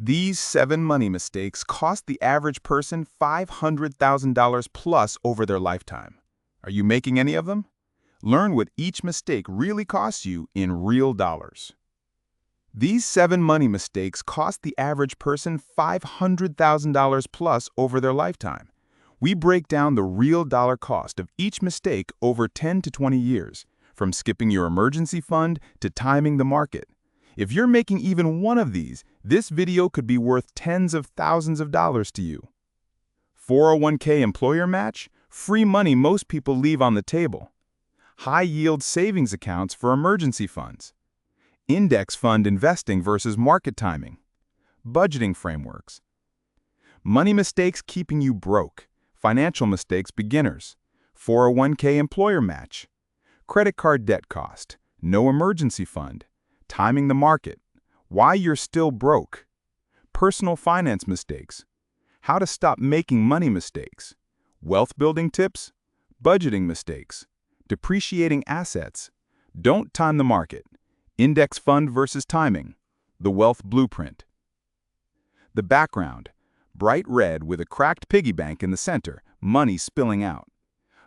These 7 money mistakes cost the average person $500,000 plus over their lifetime. Are you making any of them? Learn what each mistake really costs you in real dollars. These 7 money mistakes cost the average person $500,000 plus over their lifetime. We break down the real dollar cost of each mistake over 10 to 20 years, from skipping your emergency fund to timing the market. If you're making even one of these, this video could be worth tens of thousands of dollars to you. 401k employer match? Free money most people leave on the table. High-yield savings accounts for emergency funds. Index fund investing versus market timing. Budgeting frameworks. Money mistakes keeping you broke. Financial mistakes beginners. 401k employer match. Credit card debt cost. No emergency fund. Timing the market. Why you're still broke. Personal finance mistakes. How to stop making money mistakes. Wealth building tips. Budgeting mistakes. Depreciating assets. Don't time the market. Index fund versus timing. The Wealth Blueprint. The background. Bright red with a cracked piggy bank in the center, money spilling out.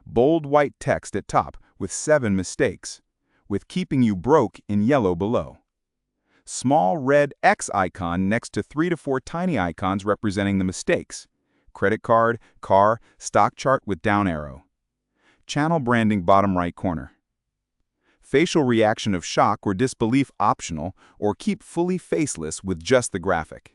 Bold white text at top with 7 mistakes, with keeping you broke in yellow below. Small red X icon next to 3 to 4 tiny icons representing the mistakes. Credit card, car, stock chart with down arrow. Channel branding bottom right corner. Facial reaction of shock or disbelief optional, or keep fully faceless with just the graphic.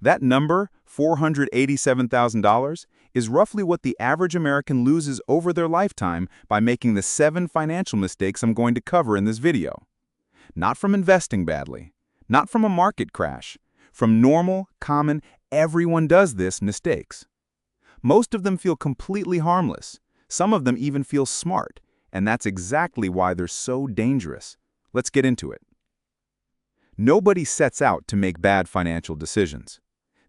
That number, $487,000, is roughly what the average American loses over their lifetime by making the 7 financial mistakes I'm going to cover in this video. Not from investing badly, not from a market crash, from normal, common, everyone does this mistakes. Most of them feel completely harmless. Some of them even feel smart, and that's exactly why they're so dangerous. Let's get into it. Nobody sets out to make bad financial decisions.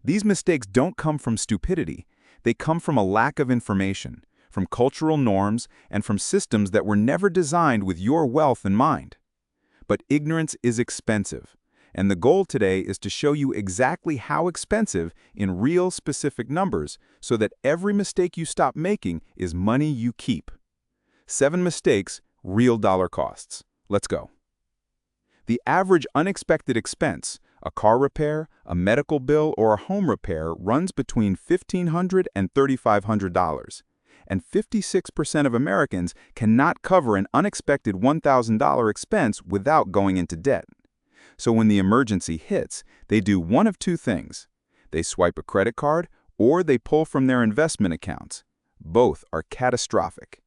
These mistakes don't come from stupidity. They come from a lack of information, from cultural norms, and from systems that were never designed with your wealth in mind. But ignorance is expensive, and the goal today is to show you exactly how expensive in real specific numbers so that every mistake you stop making is money you keep. 7 mistakes, real dollar costs. Let's go. The average unexpected expense, a car repair, a medical bill, or a home repair, runs between $1,500 and $3,500. And 56% of Americans cannot cover an unexpected $1,000 expense without going into debt. So when the emergency hits, they do one of 2 things. They swipe a credit card or they pull from their investment accounts. Both are catastrophic.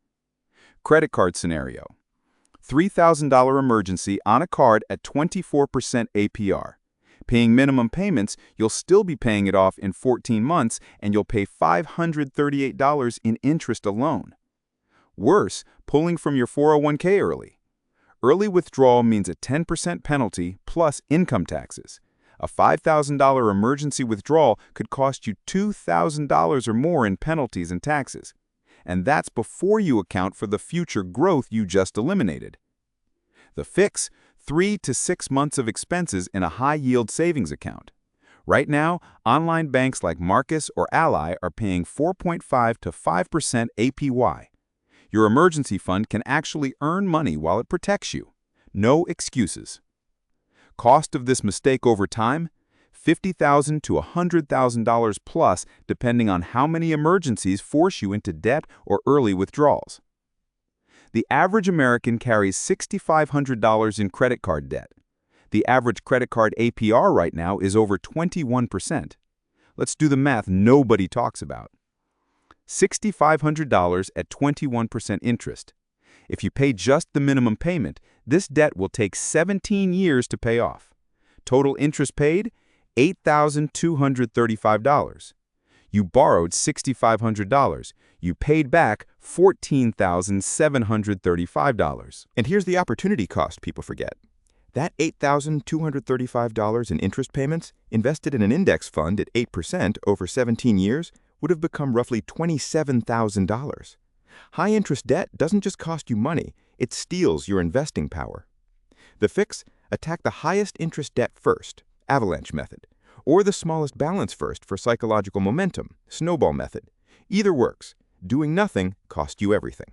Credit card scenario. $3,000 emergency on a card at 24% APR. Paying minimum payments, you'll still be paying it off in 14 months and you'll pay $538 in interest alone. Worse, pulling from your 401k early. Early withdrawal means a 10% penalty plus income taxes. A $5,000 emergency withdrawal could cost you $2,000 or more in penalties and taxes. And that's before you account for the future growth you just eliminated. The fix: 3 to 6 months of expenses in a high-yield savings account. Right now, online banks like Marcus or Ally are paying 4.5 to 5% APY. Your emergency fund can actually earn money while it protects you. No excuses. Cost of this mistake over time? $50,000 to $100,000 plus, depending on how many emergencies force you into debt or early withdrawals. The average American carries $6,500 in credit card debt. The average credit card APR right now is over 21%. Let's do the math nobody talks about. $6,500 at 21% interest. If you pay just the minimum payment, this debt will take 17 years to pay off. Total interest paid? $8,235. You borrowed $6,500. You paid back $14,735. And here's the opportunity cost people forget. That $8,235 in interest payments, invested in an index fund at 8% over 17 years, would have become roughly $27,000. High-interest debt doesn't just cost you money, it steals your investing power. The fix? Attack the highest interest debt first, avalanche method. or the smallest balance first for psychological momentum, snowball method. Either works. Doing nothing costs you everything.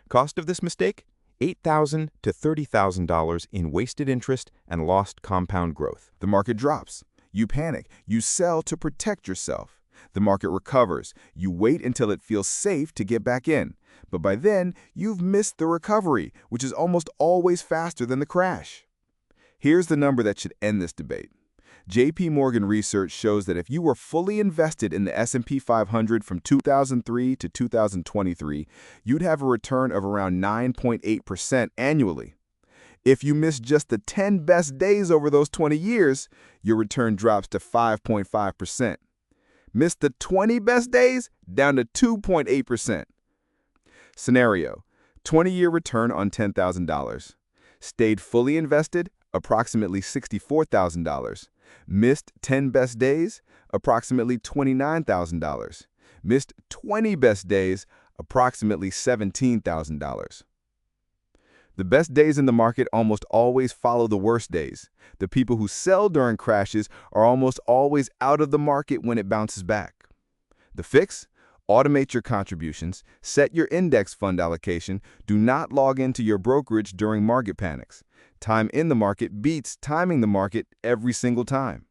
Cost of this mistake? $8,000 to $30,000 in wasted interest and lost compound growth. The market drops. You panic. You sell to protect yourself. The market recovers. You wait until it feels safe to get back in. But by then, you've missed the recovery, which is almost always faster than the crash. Here's the number that should end this debate. J.P. Morgan research shows that if you were fully invested in the S&P 500 from 2003 to 2023, you'd have a return of around 9.8% annually. If you miss just the 10 best days over those 20 years, your return drops to 5.5%. Miss the 20 best days, down to 2.8%. Scenario: 20-year return on $10,000. Stayed fully invested, approximately $64,000. Missed 10 best days, approximately $29,000. Missed 20 best days, approximately $17,000. The best days in the market almost always follow the worst days. The people who sell during crashes are almost always out of the market when it bounces back. The fix? Automate your contributions, set your index fund allocation, do not log into your brokerage during market panics. Time in the market beats timing the market every single time.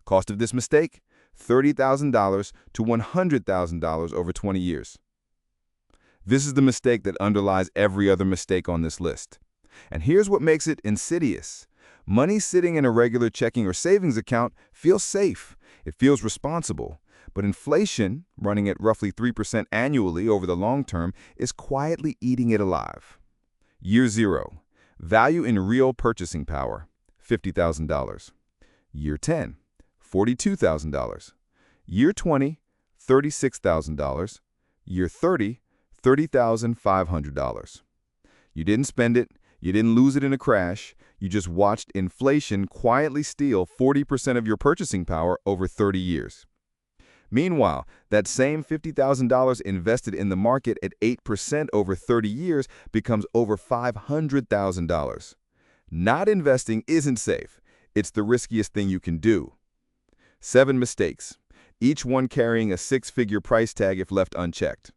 Cost of this mistake? $30,000 to $100,000 over 20 years. This is the mistake that underlies every other mistake on this list. And here's what makes it insidious. Money sitting in a regular checking or savings account feels safe. It feels responsible. But inflation, running at roughly 3% annually over the long term, is quietly eating it alive. Year 0. Value in real purchasing power, $50,000. Year 10, $42,000. Year 20, $36,000. Year 30, $30,500. You didn't spend it, you didn't lose it in a crash, you just watched inflation quietly steal 40% of your purchasing power over 30 years. Meanwhile, that same $50,000 invested in the market at 8% over 30 years becomes over $500,000. Not investing isn't safe. It's the riskiest thing you can do. 7 mistakes, each one carrying a 6-figure price tag if left unchecked.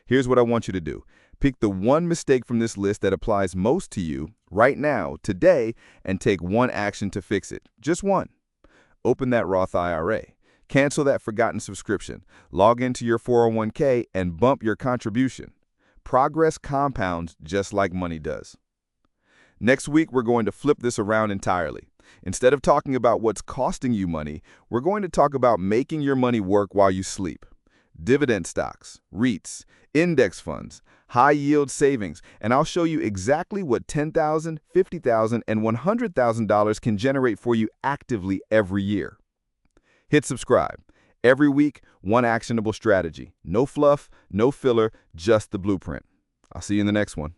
Here's what I want you to do. Pick the one mistake from this list that applies most to you right now, today, and take one action to fix it. Just one. Open that Roth IRA. Cancel that forgotten subscription, log into your 401k, and bump your contribution. Progress compounds just like money does. Next week, we're going to flip this around entirely. Instead of talking about what's costing you money, we're going to talk about making your money work while you sleep. Dividend stocks, REITs, index funds, high-yield savings, and I'll show you exactly what $10,000, $50,000, and $100,000 can generate for you actively every year. Hit subscribe. Every week, one actionable strategy. No fluff, no filler, just the blueprint. I'll see you in the next one.